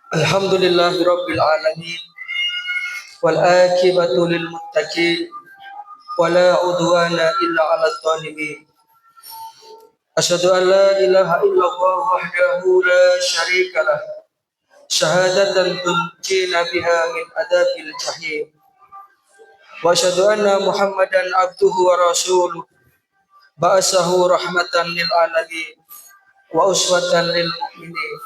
Alhamdulillahirabbil alamin wal aqibatu lil muttaqin wala udwana illa 'alal zalimin. Asyhadu an la ilaha illallah wahdahu la syarikalah syahadatan tunjina biha min adzabil jahim. Wa asyhadu anna Muhammadan abduhu wa rasuluh ba'atsahu rahmatan lil alamin wa uswatan lil mu'minin.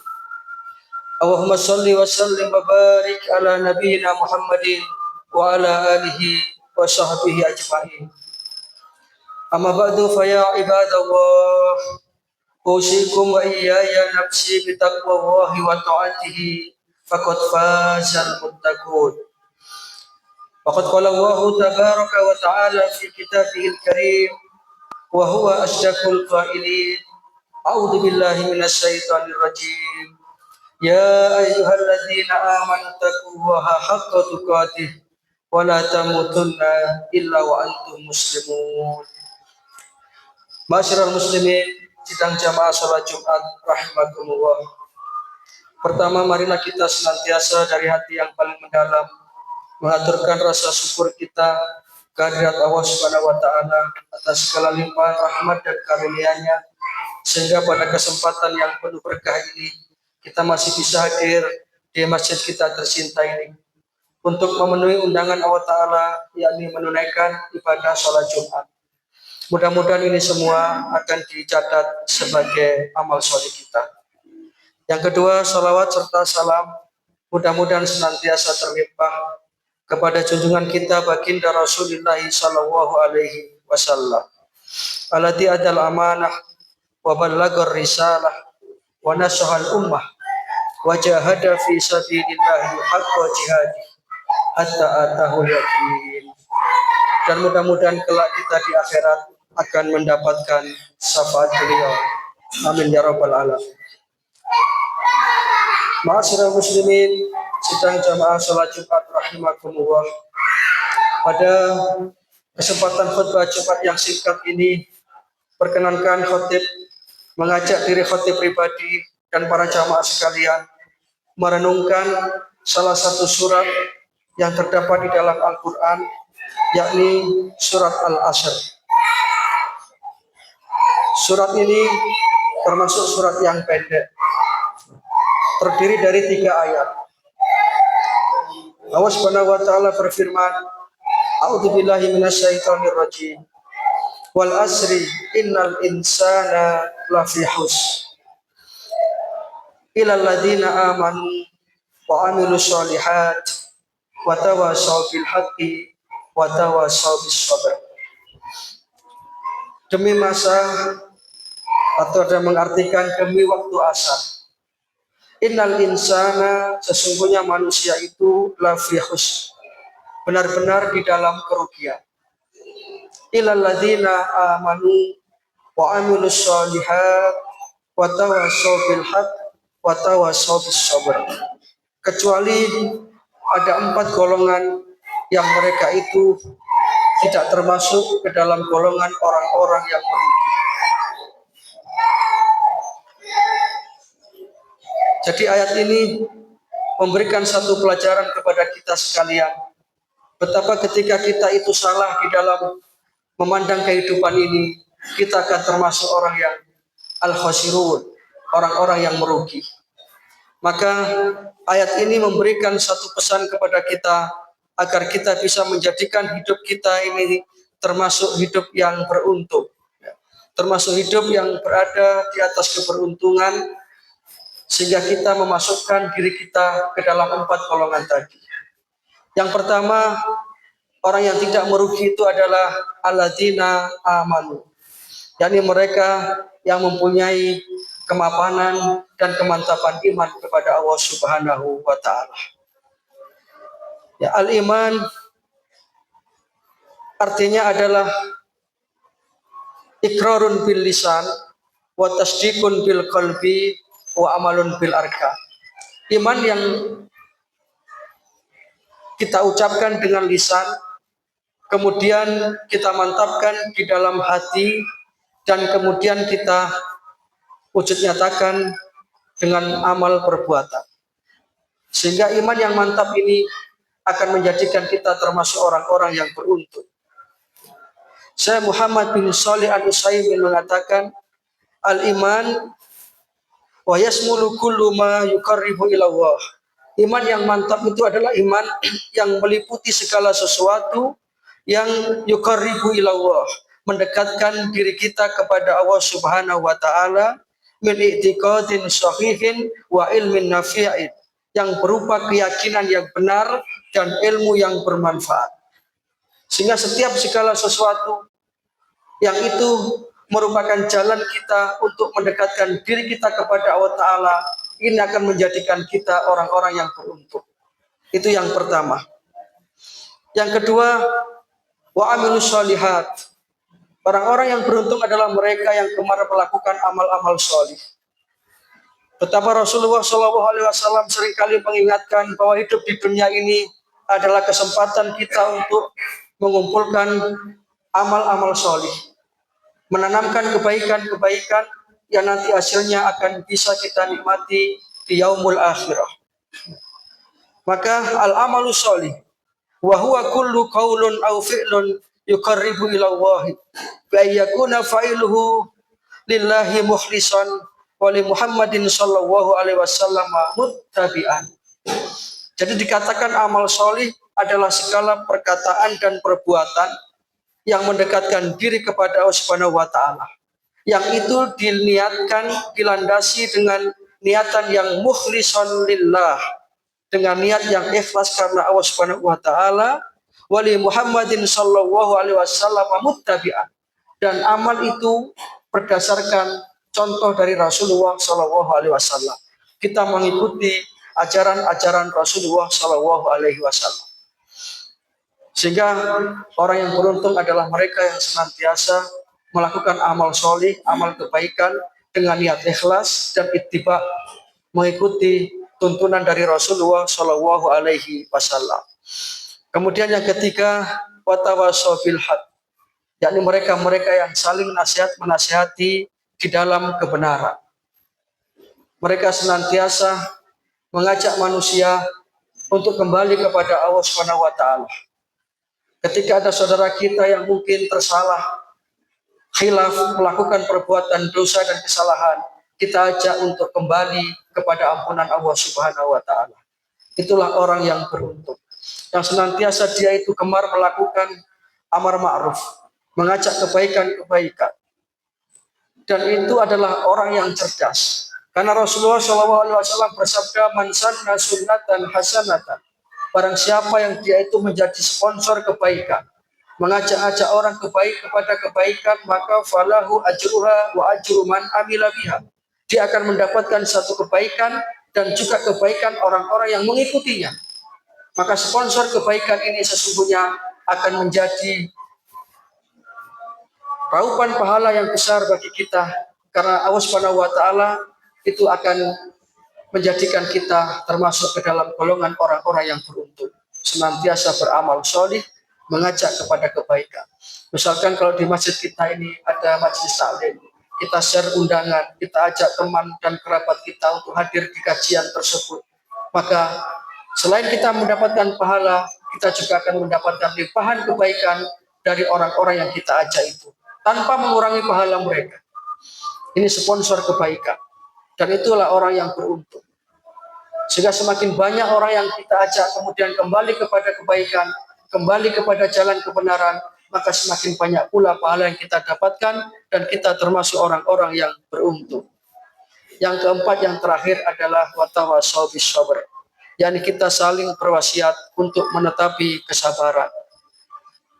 Allahumma salli wa sallim wa barik ala nabiyyina Muhammadin wa ala alihi wa sahbihi ajma'in. Amma ba'du fa ya ibadallah, usikum wa iyaya nafsi bi taqwallahi wa ta'atihi faqad fazal muttaqun. Waqad qala Allah tabaraka wa ta'ala fi kitabihil karim wa huwa asdaqul qailin. A'udzu billahi minasy syaithanir rajim. Ya ayyuhalladzina amanu taqullaha haqqa tuqatih wa la tamutunna illa wa antum muslimun. Ma'asyiral muslimin, sidang jamaah salat Jumat rahimakumullah. Pertama, marilah kita senantiasa dari hati yang paling mendalam mengaturkan rasa syukur kita kehadirat Allah Subhanahu wa taala atas segala limpahan rahmat dan karunia-Nya, sehingga pada kesempatan yang penuh berkah ini kita masih bisa hadir di masjid kita tercinta ini untuk memenuhi undangan Allah Ta'ala, yakni menunaikan ibadah sholat Jumat. Mudah-mudahan ini semua akan dicatat sebagai amal soleh kita. Yang kedua, salawat serta salam mudah-mudahan senantiasa terlimpah kepada junjungan kita baginda Rasulullah sallallahu alaihi wasallam. Alati adal amanah wa ballagar risalah wa nasahal ummah wa jahada fi sabilillahi haqqa jihadih hatta atahul yaqin. Dan mudah-mudahan kelak kita di akhirat akan mendapatkan syafaat beliau. Amin ya rabbal alamin. Ma'asyiral muslimin, sidang jamaah salat Jumat rahimakumullah. Pada kesempatan khutbah Jumat yang singkat ini, perkenankan khotib mengajak diri khotib pribadi dan para jamaah sekalian merenungkan salah satu surat yang terdapat di dalam Al-Quran, yakni surat Al-Asr. Surat ini termasuk surat yang pendek, terdiri dari 3 ayat. Allah Subhanahu wa taala berfirman, A'udzu billahi minasyaitonir rajim. Wal asri innal insana lafi khusr illal ladzina amanu wa amilus sholihat wa tawassaw bil haqqi wa tawassaw bis sabr. Demi masa, atau ada mengartikan demi waktu asar. Innal insana, sesungguhnya manusia itu lafi khusr, benar-benar di dalam kerugian. Illal ladzina amanu wa amilus sholihat wa tawassaw bil haqq wa tawassaw bis sabr. Kecuali ada 4 golongan yang mereka itu tidak termasuk ke dalam golongan orang-orang yang merugi. Jadi ayat ini memberikan satu pelajaran kepada kita sekalian, betapa ketika kita itu salah di dalam memandang kehidupan ini, kita akan termasuk orang yang al-khasirun, orang-orang yang merugi. Maka ayat ini memberikan satu pesan kepada kita agar kita bisa menjadikan hidup kita ini termasuk hidup yang beruntung, termasuk hidup yang berada di atas keberuntungan, sehingga kita memasukkan diri kita ke dalam 4 golongan tadi. Yang pertama, orang yang tidak merugi itu adalah alladzina amanu, yakni mereka yang mempunyai kemapanan dan kemantapan iman kepada Allah Subhanahu wa taala. Ya, al-iman artinya adalah iqrarun bil lisan wa tasdiqun bil qalbi wa amalun bil arkan. Iman yang kita ucapkan dengan lisan, kemudian kita mantapkan di dalam hati, dan kemudian kita wujud nyatakan dengan amal perbuatan. Sehingga iman yang mantap ini akan menjadikan kita termasuk orang-orang yang beruntung. Saya Muhammad bin Shalih Al-Utsaimin mengatakan, al-iman wa yasmulu kullu ma yuqarribu ila Allah. Iman yang mantap itu adalah iman yang meliputi segala sesuatu yang yuqarribu ila Allah, mendekatkan diri kita kepada Allah Subhanahu wa taala min i'tiqadin sahihin wa ilmin nafi'in, yang berupa keyakinan yang benar dan ilmu yang bermanfaat. Sehingga setiap segala sesuatu yang itu merupakan jalan kita untuk mendekatkan diri kita kepada Allah Ta'ala, ini akan menjadikan kita orang-orang yang beruntung. Itu yang pertama. Yang kedua, wa amilus sholihat. Orang-orang yang beruntung adalah mereka yang gemar melakukan amal-amal sholih. Betapa Rasulullah SAW seringkali mengingatkan bahwa hidup di dunia ini adalah kesempatan kita untuk mengumpulkan amal-amal sholih, menanamkan kebaikan-kebaikan yang nanti hasilnya akan bisa kita nikmati di yaumul akhirah. Maka al-amalu sholih wa huwa kullu qaulun aw fi'lun yuqarribu ila Allah bi ayyakuna fa'iluhu lillahi mukhlishan wa li Muhammadin sallallahu alaihi wasallam muttabi'an. Jadi dikatakan amal sholih adalah segala perkataan dan perbuatan yang mendekatkan diri kepada Allah Subhanahu wa taala, yang itu diniatkan, dilandasi dengan niatan yang mukhlishan lillah, dengan niat yang ikhlas karena Allah Subhanahu wa taala, wali Muhammadin sallallahu alaihi wasallam muttabi'an, dan amal itu berdasarkan contoh dari Rasulullah sallallahu alaihi wasallam. Kita mengikuti ajaran-ajaran Rasulullah sallallahu alaihi wasallam. Sehingga orang yang beruntung adalah mereka yang senantiasa melakukan amal solih, amal kebaikan dengan niat ikhlas dan ittiba, mengikuti tuntunan dari Rasulullah Shallallahu Alaihi Wasallam. Kemudian yang ketiga, watawasau bil haq, yakni mereka-mereka yang saling menasihati di dalam kebenaran. Mereka senantiasa mengajak manusia untuk kembali kepada Allah Subhanahu wa taala. Ketika ada saudara kita yang mungkin tersalah, khilaf, melakukan perbuatan dosa dan kesalahan, kita ajak untuk kembali kepada ampunan Allah Subhanahu wa taala. Itulah orang yang beruntung, yang senantiasa dia itu gemar melakukan amar ma'ruf, mengajak kebaikan-kebaikan. Dan itu adalah orang yang cerdas. Karena Rasulullah SAW bersabda, man sanna sunnatan hasanatan. Barang siapa yang dia itu menjadi sponsor kebaikan, mengajak-ajak orang kepada kebaikan, maka falahu ajruha wa ajru man amila biha. Dia akan mendapatkan satu kebaikan dan juga kebaikan orang-orang yang mengikutinya. Maka sponsor kebaikan ini sesungguhnya akan menjadi raupan pahala yang besar bagi kita, karena Allah Subhanahu wa taala itu akan menjadikan kita termasuk ke dalam golongan orang-orang yang beruntung, senantiasa beramal solih, mengajak kepada kebaikan. Misalkan kalau di masjid kita ini ada majelis taklim, kita share undangan, kita ajak teman dan kerabat kita untuk hadir di kajian tersebut. Maka selain kita mendapatkan pahala, kita juga akan mendapatkan limpahan kebaikan dari orang-orang yang kita ajak itu, tanpa mengurangi pahala mereka. Ini sponsor kebaikan. Dan itulah orang yang beruntung. Sehingga semakin banyak orang yang kita ajak kemudian kembali kepada kebaikan, kembali kepada jalan kebenaran, maka semakin banyak pula pahala yang kita dapatkan dan kita termasuk orang-orang yang beruntung. Yang keempat, yang terakhir adalah watawasau bis sabr, yakni kita saling berwasiat untuk menetapi kesabaran,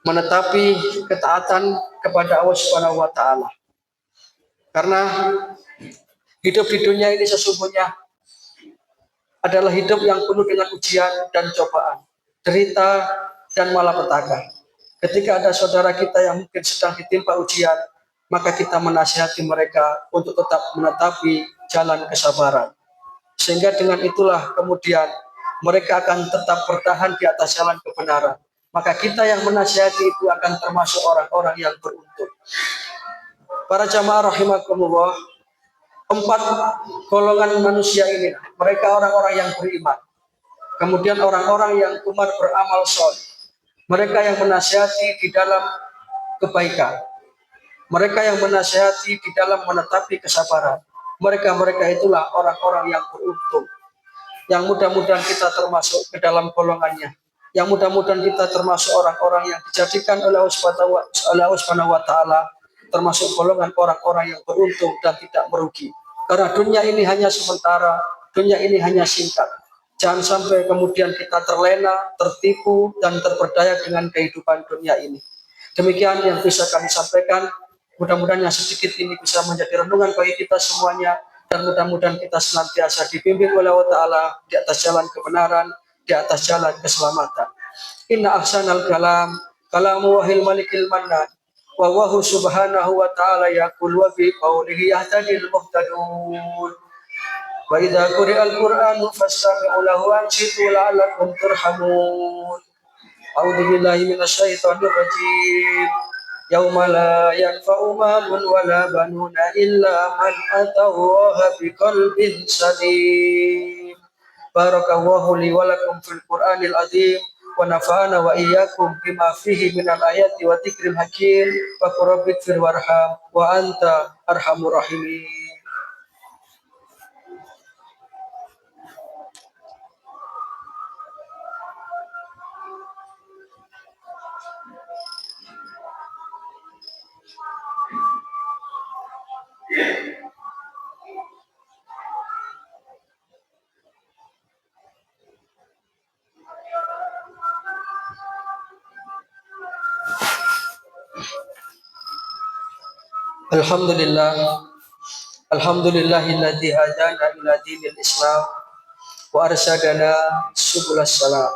menetapi ketaatan kepada Allah Subhanahu wa taala. Karena hidup di dunia ini sesungguhnya adalah hidup yang penuh dengan ujian dan cobaan, derita dan malapetaka. Ketika ada saudara kita yang mungkin sedang ditimpa ujian, maka kita menasihati mereka untuk tetap menetapi jalan kesabaran. Sehingga dengan itulah kemudian mereka akan tetap bertahan di atas jalan kebenaran. Maka kita yang menasihati itu akan termasuk orang-orang yang beruntung. Para jamaah rahimakumullah, Empat golongan manusia ini, mereka orang-orang yang beriman. Kemudian orang-orang yang gemar beramal soleh. Mereka yang menasihati di dalam kebaikan. Mereka yang menasihati di dalam menetapi kesabaran. Mereka itulah orang-orang yang beruntung. Yang mudah-mudahan kita termasuk ke dalam golongannya. Yang mudah-mudahan kita termasuk orang-orang yang dijadikan oleh Allah Subhanahu wa taala termasuk golongan orang-orang yang beruntung dan tidak merugi. Karena dunia ini hanya sementara, dunia ini hanya singkat. Jangan sampai kemudian kita terlena, tertipu, dan terperdaya dengan kehidupan dunia ini. Demikian yang bisa kami sampaikan. Mudah-mudahan yang sedikit ini bisa menjadi renungan bagi kita semuanya. Dan mudah-mudahan kita senantiasa dibimbing oleh Allah Ta'ala di atas jalan kebenaran, di atas jalan keselamatan. Inna ahsanal kalam, kalamu wahil malikil mannan. Wa wahu subhanahu wa ta'ala yaqul wa fi qawlihi yahtadil muhtadun. Wa idza quri'al qur'anu fastami'u lahu ansitu la'allakum turhamun. A'udzu billahi minasyaitonir rajim. Yauma la yanfa'u malun wala banuna illa man atallaha biqalbin salim. Barakallahu li wa lakum fil Qur'anil azim. Wa nafa'ana wa iyyakum bima fihi minal ayati wa dzikril hakim wa qurabbik fir warham wa anta arhamur rahimin. Alhamdulillah, alhamdulillahilladzi hadana ila dinil Islam wa arsyadana subulas salam.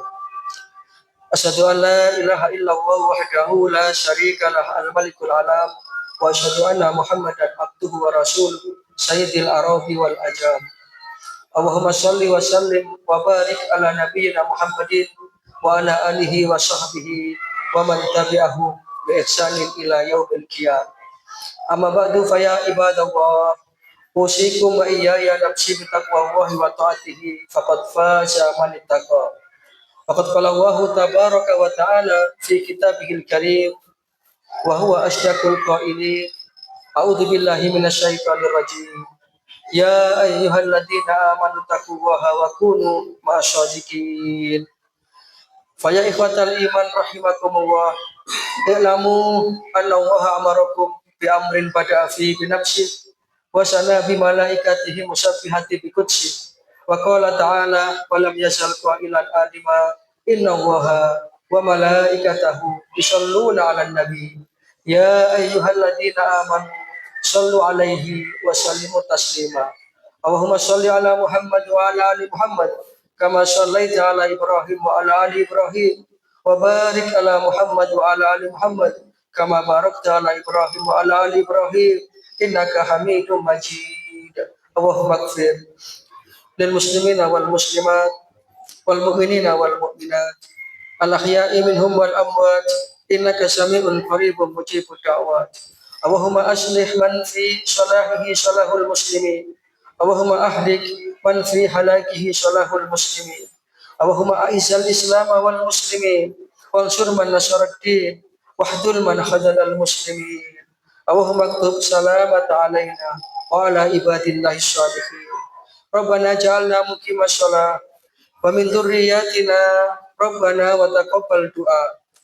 Asyhadu an la ilaha illallah wahdahu la syarika lah al-malikul alam wa asyhadu anna Muhammadan abduhu wa rasuluhu sayyidil arabi wal ajam. Allahumma shalli wa sallim wa barik ala nabiyyina Muhammadin wa ala alihi wa sahbihi wa man tabi'ahu bi ihsanin ila yaumil qiyamah. Amma ba'du fa ya ibadallah, usikum wa iyaya nafsi bi taqwallahi wa ta'atihi faqad faza man ittaqa. Faqad qala Allah tabaraka wa ta'ala fi kitabihil karim wa huwa asydaqul qailin. A'udzu billahi minasyaitonir rajim. Ya ayyuhalladzina amanu taqullaha wa kunu ma'asyadiqin. Fa ya ikhwatal iman rahimakumullah, i'lamu anna Allah amarakum bi amrin bada'a fi binafsi wa sana bi malaikatihi musabbihati bi qudsi wa qala ta'ala wa lam yazal qailan adima inna Allaha wa malaikatahu yusholluna 'alan nabi ya ayyuhalladzina amanu shallu 'alaihi wa sallimu taslima. Allahumma shalli 'ala Muhammad wa 'ala ali Muhammad kama shallaita 'ala Ibrahim wa 'ala ali Ibrahim wa barik 'ala Muhammad wa 'ala ali Muhammad kama barakta ala Ibrahim wa ala ali Ibrahim innaka Hamidum Majid. Allahumma ighfir lil muslimina wal muslimat wal mu'minina wal mu'minat al ahya'i minhum wal amwat innaka sami'un qaribun mujibud da'wat. Allahumma aslih man fi salahihi salahul muslimin. Allahumma ahlik man fi halakihi salahul muslimin. Allahumma a'izzal islam wal muslimin wansur man nasaraddin wahdul man khadalal muslimin. Allahumma aktub salamat alaina wa ala ibadillahi shalihin. Rabbana ja'alna muqimas shalah wa min dzurriyyatina Rabbana wa taqabbal du'a.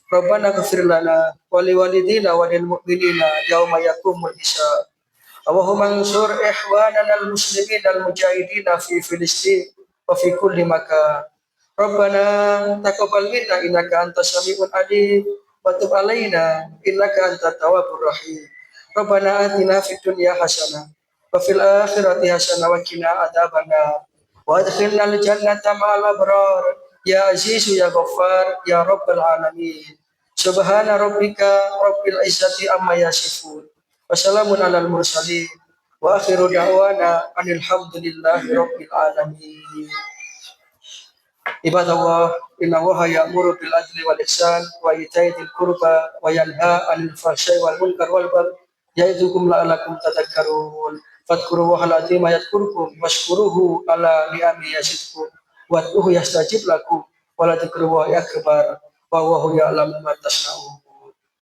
Rabbana ighfir lana wa liwalidina wa lil mu'minina yauma yaqumul hisab. Allahumma ansur ikhwanana al-muslimin al-mujahidin fi Filistin wa fi kulli makan. Rabbana taqabbal minna innaka antas samiul alim wa tub alaina innaka antat tawwabur rahim. Rabbana atina fid dunya hasanah wa fil akhirati hasanah wa qina adzabannar. Wa adkhilnal jannata ma'al abrar ya azizu ya ghaffar ya rabbal alamin. Subhana rabbika rabbil izzati amma yasifun. Wassalamun alal mursalin wa akhiru da'wana anil hamdulillahi rabbil alamin. Ibadallah, inna Allaha ya'muru bil adli wal ihsan wa ita'i dzil qurba wa yanha 'anil fahsya'i wal munkar wal baghi ya'idzukum la'allakum tadhakkarun. fadhkurullaha al-azima yadhkurkum washkuruhu ala ni'ami yazidkum wad'uhu yastajib lakum wa la dzikrullahi akbar wa huwa ya'lamu ma tasna'un.